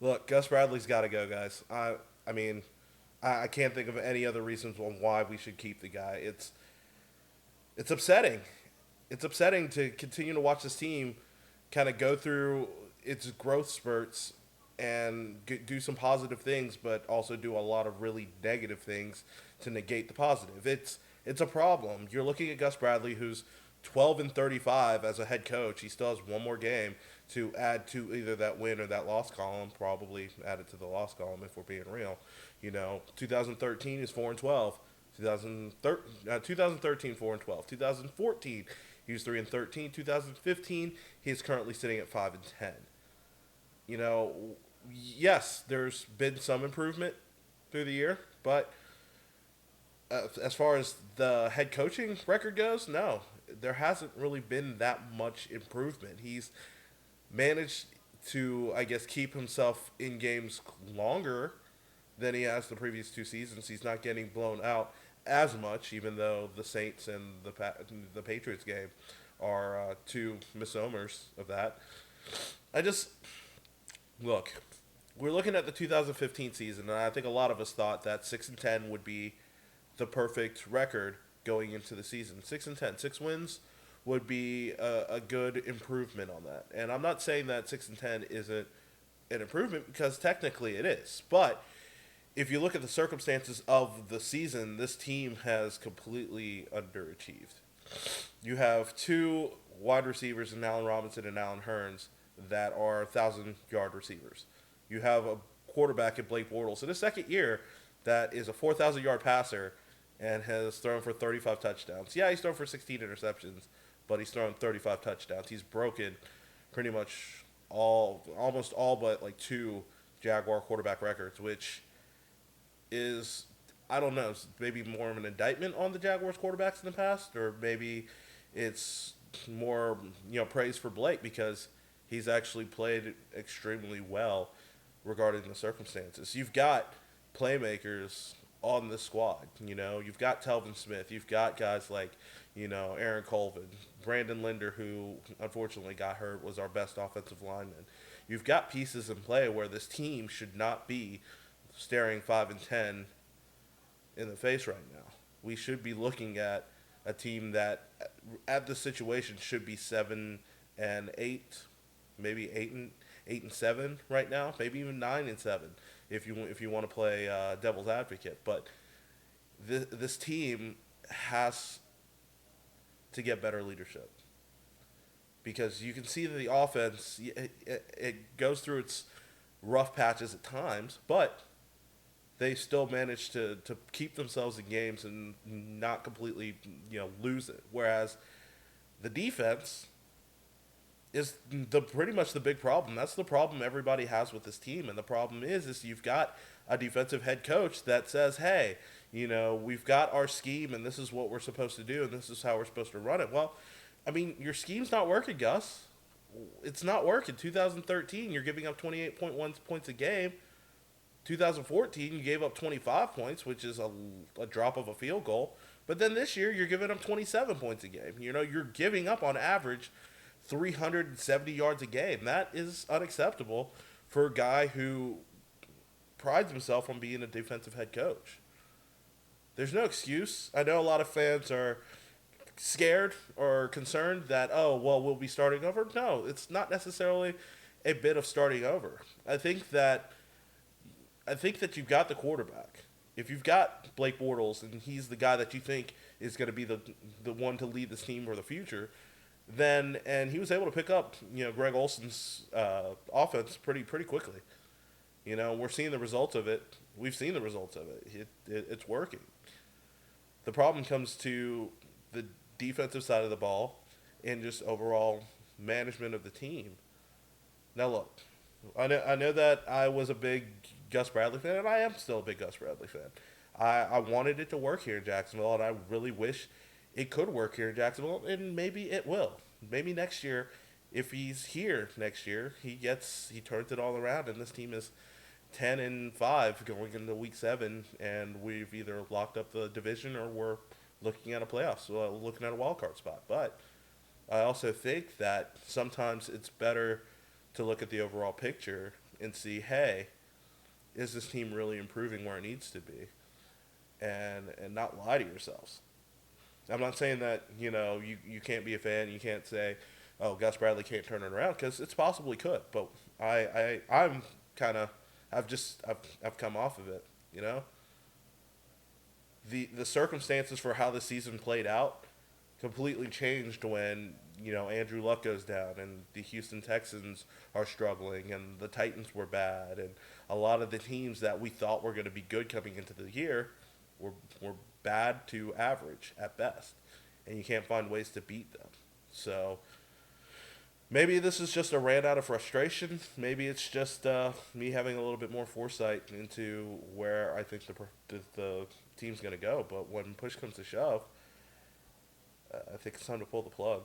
Look, Gus Bradley's got to go, guys. I mean, I can't think of any other reasons on why we should keep the guy. It's upsetting. It's upsetting to continue to watch this team kind of go through its growth spurts and do some positive things, but also do a lot of really negative things to negate the positive. It's a problem. You're looking at Gus Bradley, who's 12-35 as a head coach. He still has one more game to add to either that win or that loss column. Probably add it to the loss column if we're being real. 2013 is 4-12. 2013 4-12. 2014 he was 3-13. 2015 he is currently sitting at 5-10. You know, yes, there's been some improvement through the year, but as far as the head coaching record goes, no, there hasn't really been that much improvement. He's managed to, I guess, keep himself in games longer than he has the previous two seasons. He's not getting blown out as much, even though the Saints and the Patriots game are two misnomers of that. I just look. We're looking at the 2015 season, and I think a lot of us thought that 6-10 would be the perfect record going into the season. 6-10, 6 wins would be a good improvement on that. And I'm not saying that 6-10 isn't an improvement because technically it is, but if you look at the circumstances of the season, this team has completely underachieved. You have two wide receivers in Allen Robinson and Allen Hearns that are 1,000-yard receivers. You have a quarterback in Blake Bortles in his second year that is a 4,000-yard passer and has thrown for 35 touchdowns. Yeah, he's thrown for 16 interceptions, but he's thrown 35 touchdowns. He's broken pretty much almost all but like two Jaguar quarterback records, which is, I don't know, maybe more of an indictment on the Jaguars quarterbacks in the past, or maybe it's more praise for Blake because he's actually played extremely well regarding the circumstances. You've got playmakers on the squad. You've got Telvin Smith. You've got guys like Aaron Colvin, Brandon Linder, who unfortunately got hurt, was our best offensive lineman. You've got pieces in play where this team should not be staring 5-10 in the face right now. We should be looking at a team that, at this situation, should be 7-8, maybe 8-7 right now, maybe even 9-7 if you want to play devil's advocate. But this team has to get better leadership because you can see that the offense it goes through its rough patches at times, but they still manage to keep themselves in games and not completely lose it. Whereas the defense is pretty much the big problem. That's the problem everybody has with this team, and the problem is you've got a defensive head coach that says, "Hey, we've got our scheme, and this is what we're supposed to do, and this is how we're supposed to run it." Well, I mean, your scheme's not working, Gus. It's not working. 2013, you're giving up 28.1 points a game. 2014, you gave up 25 points, which is a drop of a field goal. But then this year, you're giving up 27 points a game. You're giving up on average 370 yards a game. That is unacceptable for a guy who prides himself on being a defensive head coach. There's no excuse. I know a lot of fans are scared or concerned that, oh, well, we'll be starting over. No, it's not necessarily a bit of starting over. I think that you've got the quarterback. If you've got Blake Bortles and he's the guy that you think is going to be the one to lead this team for the future, then and he was able to pick up Greg Olson's offense pretty quickly. We're seeing the results of it. We've seen the results of it. It's working. The problem comes to the defensive side of the ball and just overall management of the team. Now look, I know that I was a big Gus Bradley fan, and I am still a big Gus Bradley fan. I wanted it to work here in Jacksonville, and I really wish it could work here in Jacksonville, and maybe it will. Maybe next year, if he's here next year, he turns it all around, and this team is 10-5 going into week 7, and we've either locked up the division or we're looking at a playoffs, looking at a wild card spot. But I also think that sometimes it's better to look at the overall picture and see, hey, is this team really improving where it needs to be? And not lie to yourselves. I'm not saying that, you can't be a fan. You can't say, oh, Gus Bradley can't turn it around, because it's possible he could. But I'm kind of, I've come off of it, you know? The circumstances for how the season played out completely changed when, Andrew Luck goes down and the Houston Texans are struggling and the Titans were bad, and a lot of the teams that we thought were going to be good coming into the year were bad to average at best, and you can't find ways to beat them. So maybe this is just a rant out of frustration. Maybe it's just me having a little bit more foresight into where I think the team's going to go. But when push comes to shove, I think it's time to pull the plug.